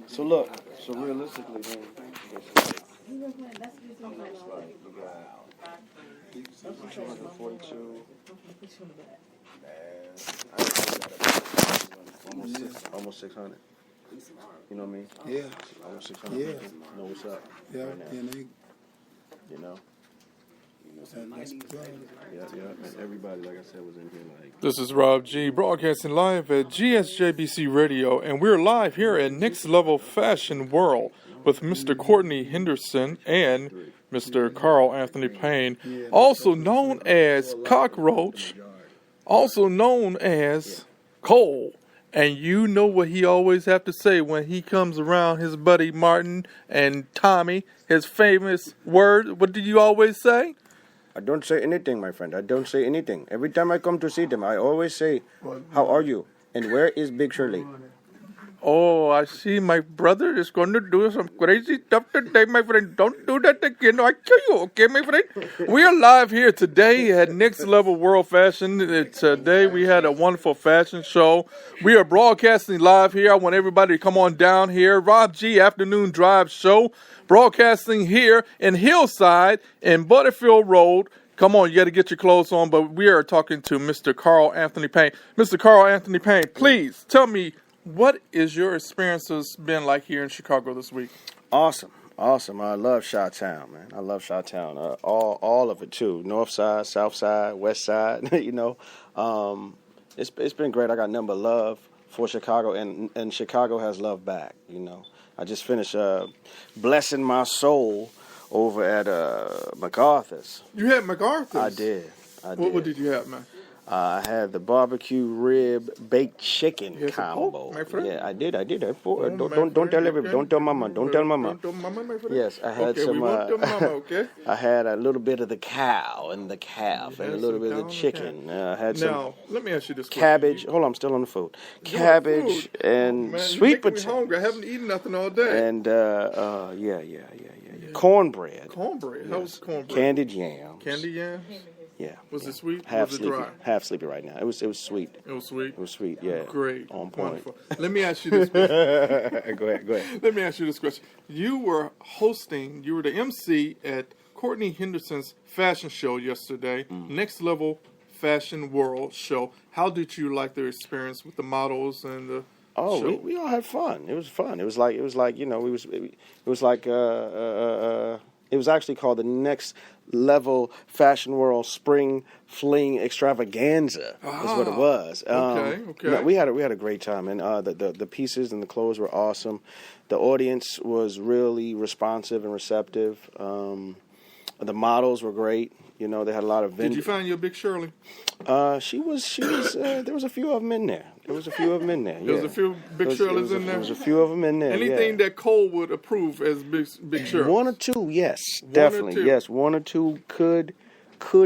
So look, so realistically, then, it's like you got 242. Almost 600. You know what I mean? Yeah. Almost 600. Yeah. You know what's up? Yeah. Right now. You know? That's Yeah. And everybody, like I said, was in here like. This is Rob G, broadcasting live at GSJBC Radio, and we're live here at Next Level Fashion World with Mr. Courtney Henderson and Mr. Carl Anthony Payne, also known as Cockroach, also known as Cole. And you know what he always have to say when he comes around his buddy Martin and Tommy, his famous word. What do you always say? I don't say anything, my friend. I don't say anything. Every time I come to see them, I always say, "How are you?" And where is Big Shirley? Oh, I see my brother is going to do some crazy stuff today, my friend. Don't do that again. I kill you, okay, my friend? We are live here today at Next Level World Fashion. Today we had a wonderful fashion show. We are broadcasting live here. I want everybody to come on down here. Rob G Afternoon Drive Show. Broadcasting here in Hillside in Butterfield Road. Come on, you got to get your clothes on. But we are talking to Mr. Carl Anthony Payne. Mr. Carl Anthony Payne, please tell me, what is your experiences been like here in Chicago this week? Awesome. I love Chi-Town, man. I love Chi-Town. All of it too. North side, south side, west side. You know, it's been great. I got nothing but love for Chicago, and Chicago has love back. You know, I just finished blessing my soul over at MacArthur's. You had MacArthur's? I did. What did you have, man? I had the barbecue rib baked chicken Yes, combo. my friend? Yeah, I did. Don't tell friend, everybody. okay. Don't tell mama. Don't tell mama. Don't tell mama, my friend? Yes, I had okay, some. We won't tell mama, okay? I had a little bit of the cow and the calf and a little bit of the chicken. I had some. Now, let me ask you this question. Cabbage. Hold on, I'm still on the food. Cabbage and sweet potato. potato. Hungry. I haven't eaten nothing all day. And cornbread. Cornbread. How was cornbread? Candied yams. Candy yams? Yeah. Was it sweet? Half was it sleepy. dry? Half sleepy right now. It was sweet. It was sweet? It was sweet, yeah. Great. On point. Wonderful. Let me ask you this question. Go ahead. Let me ask you this question. You were the MC at Courtney Henderson's fashion show yesterday, Next Level Fashion World show. How did you like the experience with the models and the show? We all had fun. It was fun. It was like you know, it was actually called the Next Level Fashion World Spring Fling Extravaganza. Is what it was. Okay. Yeah, we had a great time, and the pieces and the clothes were awesome. The audience was really responsive and receptive. The models were great. You know, they had a lot of. Did you find your Big Shirley? She was. There was a few of them in there. There was a few of them in there. There was a few Big Shirleys in there? There was a few of them in there. Anything that Cole would approve as Big Shirley? One or two, yes. Definitely, yes. One or two could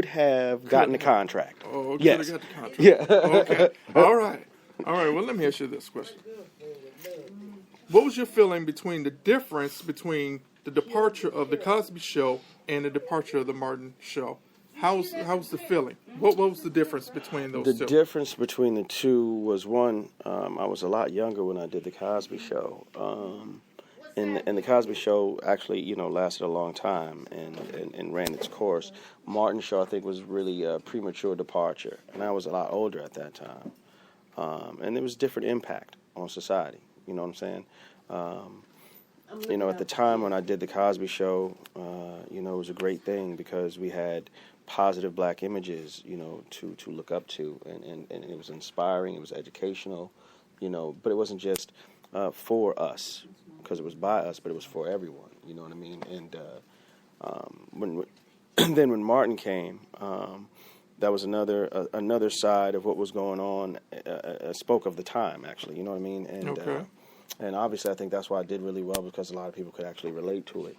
have gotten the contract. Oh, yes. Got the contract. Yeah. Okay. All right. Well, let me ask you this question. What was your feeling between the difference between the departure of the Cosby Show and the departure of the Martin Show? How's the feeling? What was the difference between those two? The difference between the two was, one, I was a lot younger when I did the Cosby Show. And the Cosby Show actually, you know, lasted a long time and ran its course. Martin Show, I think, was really a premature departure, and I was a lot older at that time. And there was different impact on society. You know what I'm saying? You know, at the time when I did the Cosby Show, you know, it was a great thing because we had positive black images, you know, to look up to, and it was inspiring, it was educational, you know, but it wasn't just for us, because it was by us, but it was for everyone, you know what I mean? And when Martin came, that was another side of what was going on, spoke of the time, actually, you know what I mean? And okay. And obviously I think that's why I did really well, because a lot of people could actually relate to it.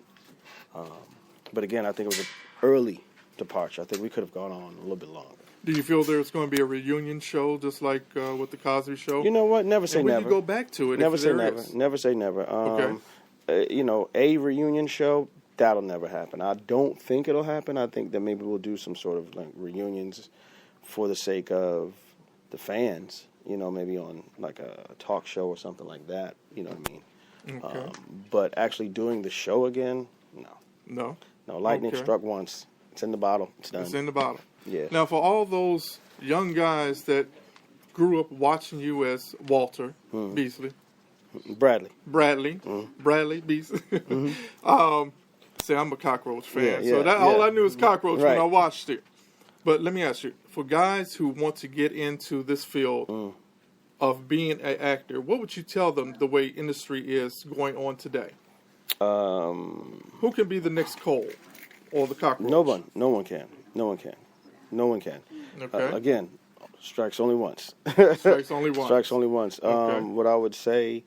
But again, I think it was an early departure. I think we could have gone on a little bit longer. Do you feel there's going to be a reunion show just like with the Cosby Show? You know what? Never say never. When you go back to it, never say never. Never say never. Okay. You know, a reunion show, that'll never happen. I don't think it'll happen. I think that maybe we'll do some sort of like reunions for the sake of the fans. maybe on like a talk show or something like that. You know what I mean? Okay. But actually doing the show again, no. Lightning struck once. It's in the bottle. It's done. It's in the bottle. Yeah. Now, for all those young guys that grew up watching you as Walter Beasley, Bradley Beasley. See, I'm a Cockroach fan, Yeah, so yeah, all yeah. I knew was Cockroach when Right. I watched it. But let me ask you, for guys who want to get into this field of being an actor, what would you tell them the way industry is going on today? Who can be the next Cole or the Cockroach? No one can. Okay. Again, strikes only once. Strikes only once. Strikes only once. Okay. What I would say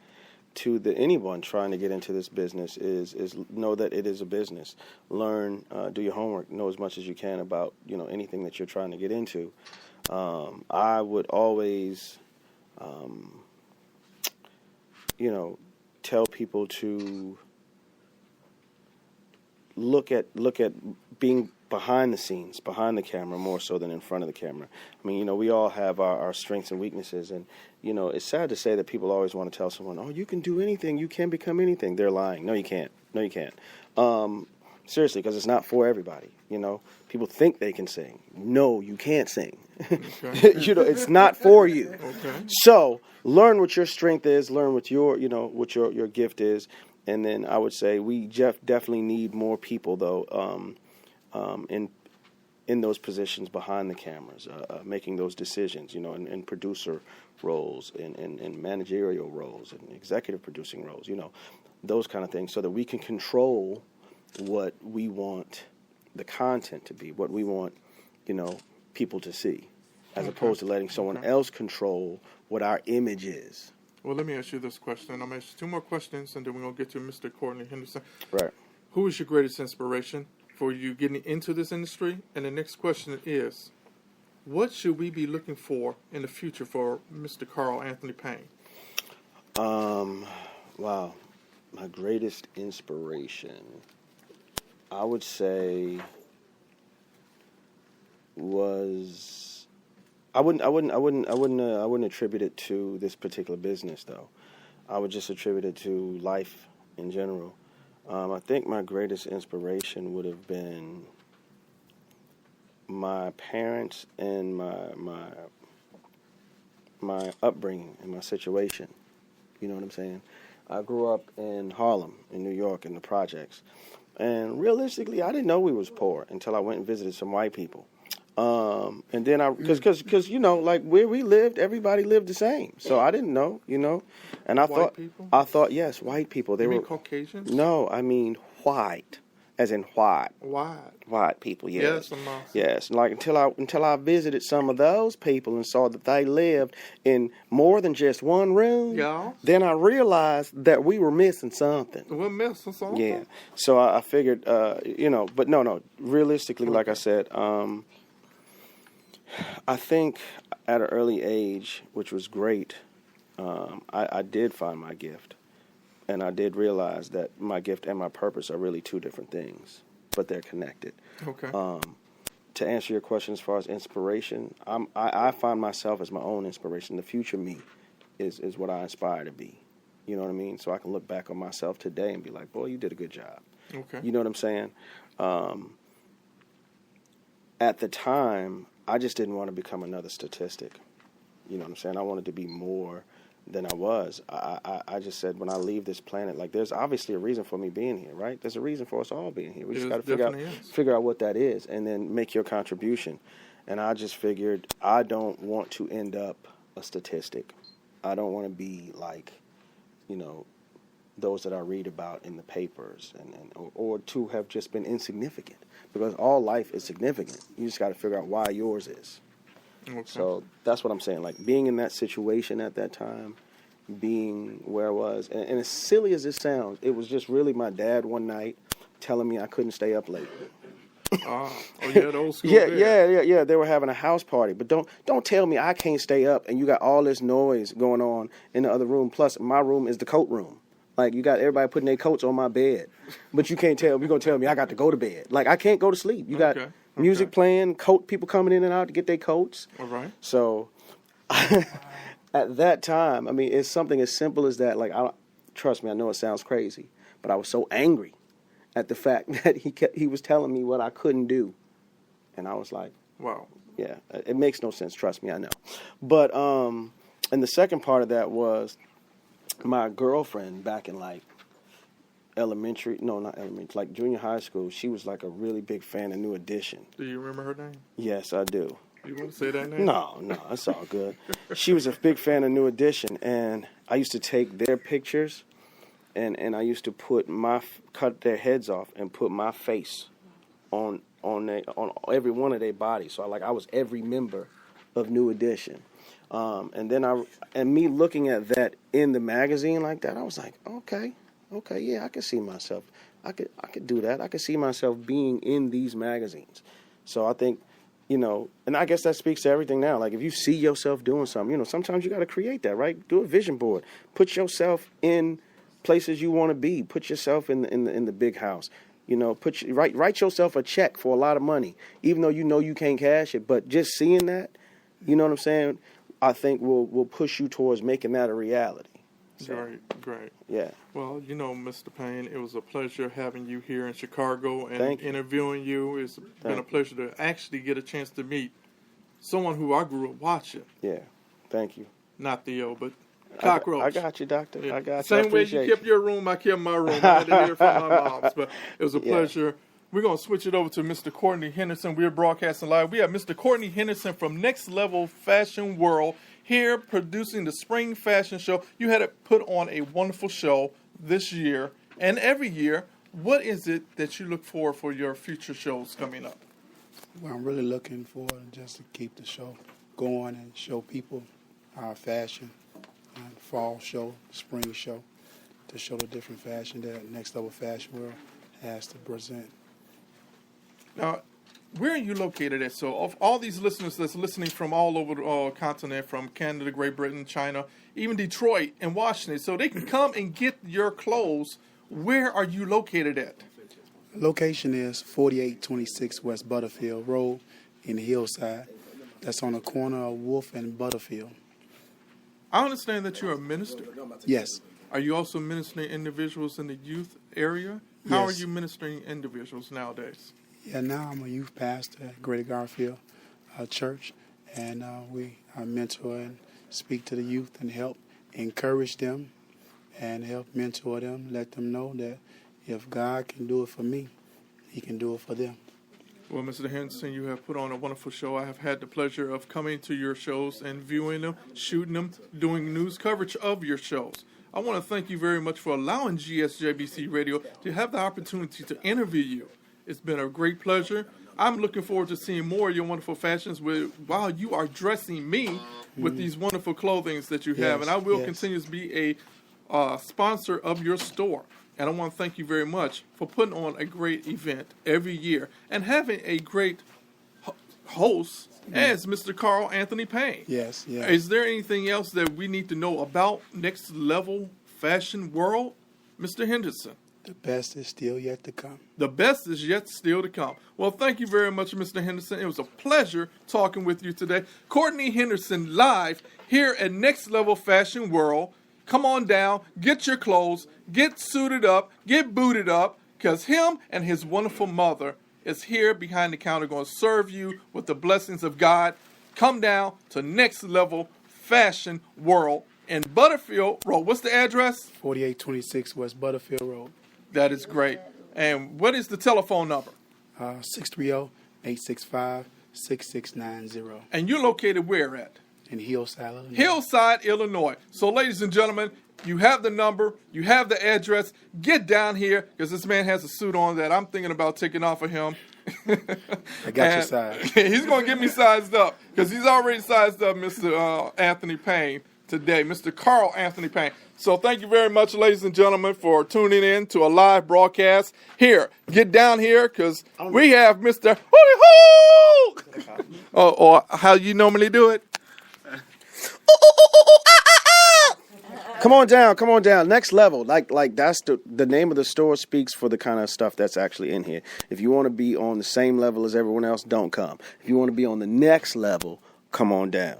to anyone trying to get into this business is know that it is a business. Learn, do your homework, know as much as you can about anything that you're trying to get into. I would always, tell people to look at being behind the scenes, behind the camera, more so than in front of the camera. I mean, we all have our strengths and weaknesses, and it's sad to say that people always want to tell someone, "Oh, you can do anything, you can become anything." They're lying. No, you can't. Seriously, because it's not for everybody. People think they can sing. No, you can't sing. Okay. It's not for you. Okay. So learn what your strength is. Learn what what your gift is. And then I would say we definitely need more people, though, in those positions behind the cameras, making those decisions, in producer roles, in managerial roles, and executive producing roles, those kind of things, so that we can control what we want the content to be, what we want, people to see, as opposed to letting someone else control what our image is. Well, let me ask you this question. I'm going to ask you two more questions, and then we're going to get to Mr. Courtney Henderson. Right. Who is your greatest inspiration for you getting into this industry? And the next question is, what should we be looking for in the future for Mr. Carl Anthony Payne? Wow. My greatest inspiration, I would say, was... I wouldn't attribute it to this particular business, though. I would just attribute it to life in general. I think my greatest inspiration would have been my parents and my upbringing and my situation. You know what I'm saying? I grew up in Harlem, in New York, in the projects. And realistically, I didn't know we was poor until I went and visited some white people. And then because like where we lived, everybody lived the same. So I didn't know, and I thought, yes, white people. They were Caucasians? No, I mean white, as in white. White people, yes. Yes. Like until I visited some of those people and saw that they lived in more than just one room. Yeah. Then I realized that we were missing something. We're missing something. Yeah. So I figured, but no. Realistically, like I said, I think at an early age, which was great, I did find my gift. And I did realize that my gift and my purpose are really two different things, but they're connected. Okay. To answer your question as far as inspiration, I find myself as my own inspiration. The future me is what I aspire to be. You know what I mean? So I can look back on myself today and be like, boy, you did a good job. Okay. You know what I'm saying? At the time, I just didn't want to become another statistic. You know what I'm saying? I wanted to be more than I was. I just said, when I leave this planet, like, there's obviously a reason for me being here, right? There's a reason for us all being here. We just got to figure out what that is, and then make your contribution. And I just figured, I don't want to end up a statistic. I don't want to be like, those that I read about in the papers, or to have just been insignificant. Because all life is significant. You just got to figure out why yours is. Okay. So that's what I'm saying. Like, being in that situation at that time, being where I was, and as silly as it sounds, it was just really my dad one night telling me I couldn't stay up late. Oh yeah, the old school. Yeah. They were having a house party, but don't tell me I can't stay up, and you got all this noise going on in the other room. Plus, my room is the coat room. Like, you got everybody putting their coats on my bed, but you can't you're going to tell me I got to go to bed. Like, I can't go to sleep. You got music playing, people coming in and out to get their coats. All right. So at that time, I mean, it's something as simple as that. Like, trust me, I know it sounds crazy, but I was so angry at the fact that he was telling me what I couldn't do, and I was like, Wow. yeah, it makes no sense. Trust me, I know. But and the second part of that was my girlfriend back in like like junior high school. She was like a really big fan of New Edition. Do you remember her name? Yes, I do. You want to say that name? No, it's all good. She was a big fan of New Edition, and I used to take their pictures, and I used to cut their heads off and put my face on every one of their bodies. So I was every member of New Edition, and me looking at that in the magazine like that, I was like, okay, yeah, I can see myself. I could do that. I could see myself being in these magazines. So I think, and I guess that speaks to everything now. Like, if you see yourself doing something, sometimes you got to create that, right? Do a vision board. Put yourself in places you want to be. Put yourself in the big house. Write yourself a check for a lot of money, even though you can't cash it. But just seeing that, you know what I'm saying, I think will push you towards making that a reality. So, Great. Yeah. Well, Mr. Payne, it was a pleasure having you here in Chicago and interviewing you. It's been a pleasure to actually get a chance to meet someone who I grew up watching. Yeah. Thank you. Not Theo, but Cockroach. I got you, Doctor. Yeah. I got you. Same way you kept your room, I kept my room. I had to hear from my moms, but it was a pleasure. We're going to switch it over to Mr. Courtney Henderson. We're broadcasting live. We have Mr. Courtney Henderson from Next Level Fashion World here producing the Spring Fashion Show. You had it put on a wonderful show this year and every year. What is it that you look for your future shows coming up? Well, I'm really looking for just to keep the show going and show people our fashion and fall show, spring show, to show the different fashion that Next Level Fashion World has to present. Now, where are you located at? So, of all these listeners that's listening from all over the continent, from Canada, Great Britain, China, even Detroit and Washington, so they can come and get your clothes, where are you located at? Location is 4826 West Butterfield Road in Hillside. That's on the corner of Wolf and Butterfield. I understand that you're a minister. Yes. Are you also ministering individuals in the youth area? How are Yes. you ministering individuals nowadays? Yeah, now I'm a youth pastor at Greater Garfield Church, and I mentor and speak to the youth and help encourage them and help mentor them, let them know that if God can do it for me, He can do it for them. Well, Mr. Henderson, you have put on a wonderful show. I have had the pleasure of coming to your shows and viewing them, shooting them, doing news coverage of your shows. I want to thank you very much for allowing GSJBC Radio to have the opportunity to interview you. It's been a great pleasure. I'm looking forward to seeing more of your wonderful fashions while you are dressing me with these wonderful clothings that you have. And I will continue to be a sponsor of your store. And I want to thank you very much for putting on a great event every year and having a great host as Mr. Carl Anthony Payne. Yes. Is there anything else that we need to know about Next Level Fashion World, Mr. Henderson? The best is still yet to come. The best is yet still to come. Well, thank you very much, Mr. Henderson. It was a pleasure talking with you today. Courtney Henderson live here at Next Level Fashion World. Come on down, get your clothes, get suited up, get booted up, because him and his wonderful mother is here behind the counter going to serve you with the blessings of God. Come down to Next Level Fashion World in Butterfield Road. What's the address? 4826 West Butterfield Road. That is great. And what is the telephone number? 630-865-6690. And you're located where at? In Hillside, Illinois. Hillside, Illinois. So, ladies and gentlemen, you have the number, you have the address. Get down here, because this man has a suit on that I'm thinking about taking off of him. I got your size. He's going to get me sized up, because he's already sized up Mr. Anthony Payne today, Mr. Carl Anthony Payne. So thank you very much, ladies and gentlemen, for tuning in to a live broadcast. Here, get down here, because we have Mr. Hoo-hoo! Or how you normally do it. Come on down. Next Level. Like that's the name of the store speaks for the kind of stuff that's actually in here. If you want to be on the same level as everyone else, don't come. If you want to be on the next level, come on down.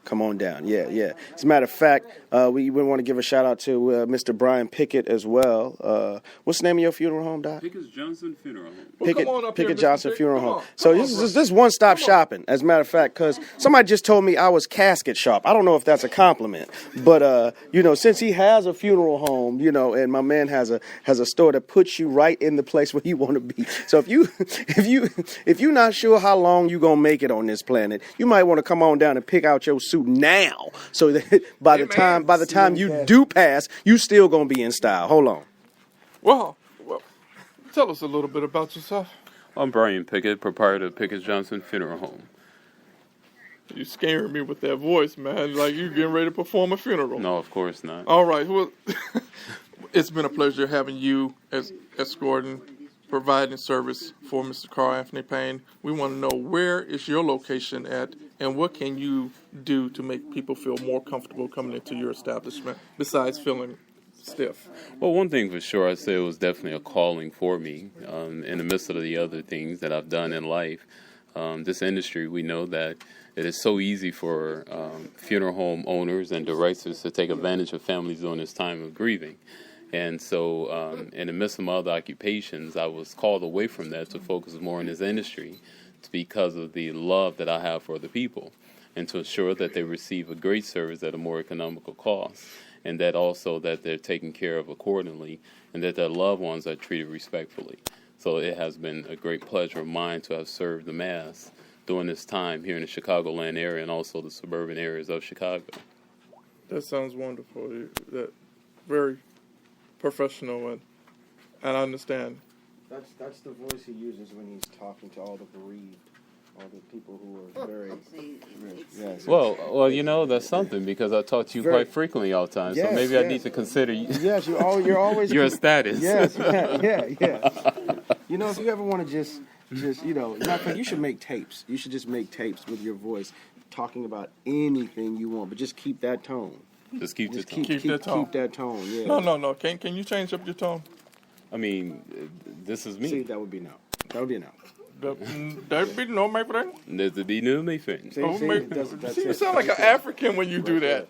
Come on down. Yeah. As a matter of fact, we want to give a shout out to Mr. Brian Pickett as well. What's the name of your funeral home, Doc? Pickett Johnson Funeral Home. Well, Pickett Johnson Funeral Home. So this is one-stop shopping, as a matter of fact, because somebody just told me I was casket sharp. I don't know if that's a compliment, but since he has a funeral home, and my man has a store that puts you right in the place where you want to be. So if you're not sure how long you're gonna make it on this planet, you might want to come on down and pick out your suit now, so that by the time you do pass, you still gonna be in style. Hold on. Well, tell us a little bit about yourself. I'm Brian Pickett, proprietor of Pickett Johnson Funeral Home. You scaring me with that voice, man. Like you getting ready to perform a funeral. No, of course not. All right. Well, it's been a pleasure having you as escorting, providing service for Mr. Carl Anthony Payne. We want to know, where is your location at, and what can you do to make people feel more comfortable coming into your establishment besides feeling stiff? Well, one thing for sure, I'd say it was definitely a calling for me. In the midst of the other things that I've done in life, this industry, we know that it is so easy for funeral home owners and directors to take advantage of families during this time of grieving. And so in the midst of my other occupations, I was called away from that to focus more in this industry because of the love that I have for the people, and to ensure that they receive a great service at a more economical cost, and that also that they're taken care of accordingly, and that their loved ones are treated respectfully. So it has been a great pleasure of mine to have served the Mass during this time here in the Chicagoland area and also the suburban areas of Chicago. That sounds wonderful. That very professional, and I understand. That's the voice he uses when he's talking to all the bereaved, all the people who are very. Yes. Well, that's something, because I talk to you quite frequently all the time. So maybe I need to consider you. Yes, you're always your status. Yes, yeah. If you ever want to just you should make tapes. You should just make tapes with your voice, talking about anything you want, but just keep that tone. Just keep the tone. Keep that tone. Yeah. No. Can you change up your tone? I mean, this is me. See, that would be no. That would be a no. That be no, my friend. There's to be no, my friend. You sound like an African when you do that.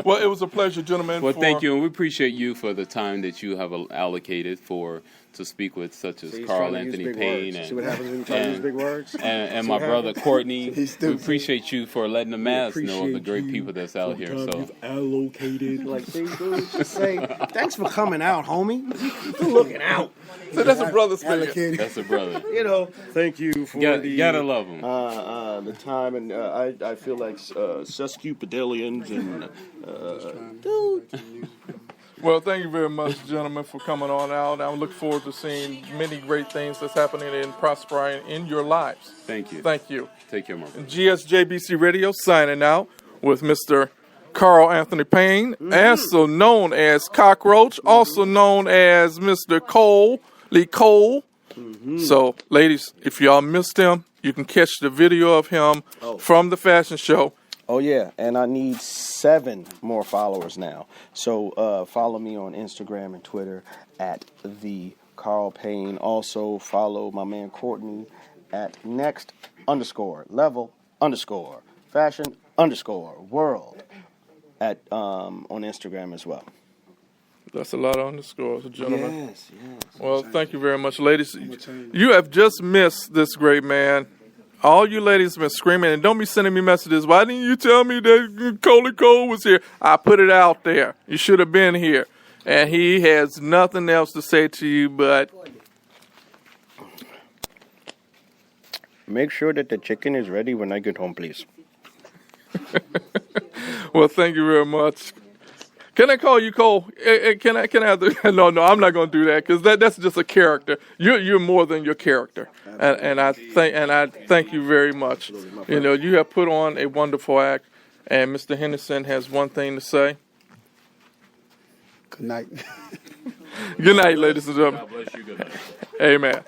Well, it was a pleasure, gentlemen. Well, thank you, and we appreciate you for the time that you have allocated to speak with such as Carl Anthony Payne See what happens when you try to use big words? And my brother Courtney. We appreciate you for letting the mass know of the great people that's out here. So you've allocated, dude, just say thanks for coming out, homie. You're looking out. So that's a brother speaking. That's a brother. Thank you for gotta love him. The time, and I feel like sesquipedalians and dude. Well, thank you very much, gentlemen, for coming on out. I look forward to seeing many great things that's happening and prospering in your lives. Thank you. Thank you. Take care, my brother. GSJBC Radio signing out with Mr. Carl Anthony Payne, also known as Cockroach, also known as Mr. Lee Cole. So, ladies, if y'all missed him, you can catch the video of him from the fashion show. Oh, yeah, and I need 7 more followers now. So follow me on Instagram and Twitter at the Carl Payne. Also follow my man Courtney at next_level_fashion_world at on Instagram as well. That's a lot of underscores, gentlemen. Yes. Well, thank you very much, ladies. You have just missed this great man. All you ladies have been screaming, and don't be sending me messages. Why didn't you tell me that Coley Cole was here? I put it out there. You should have been here. And he has nothing else to say to you but... Make sure that the chicken is ready when I get home, please. Well, thank you very much. Can I call you Cole? Can I have the... No, I'm not going to do that, because that's just a character. You're more than your character. And I thank you very much. You have put on a wonderful act, and Mr. Henderson has one thing to say. Good night. Good night, ladies and gentlemen. God bless you. Good night. Amen.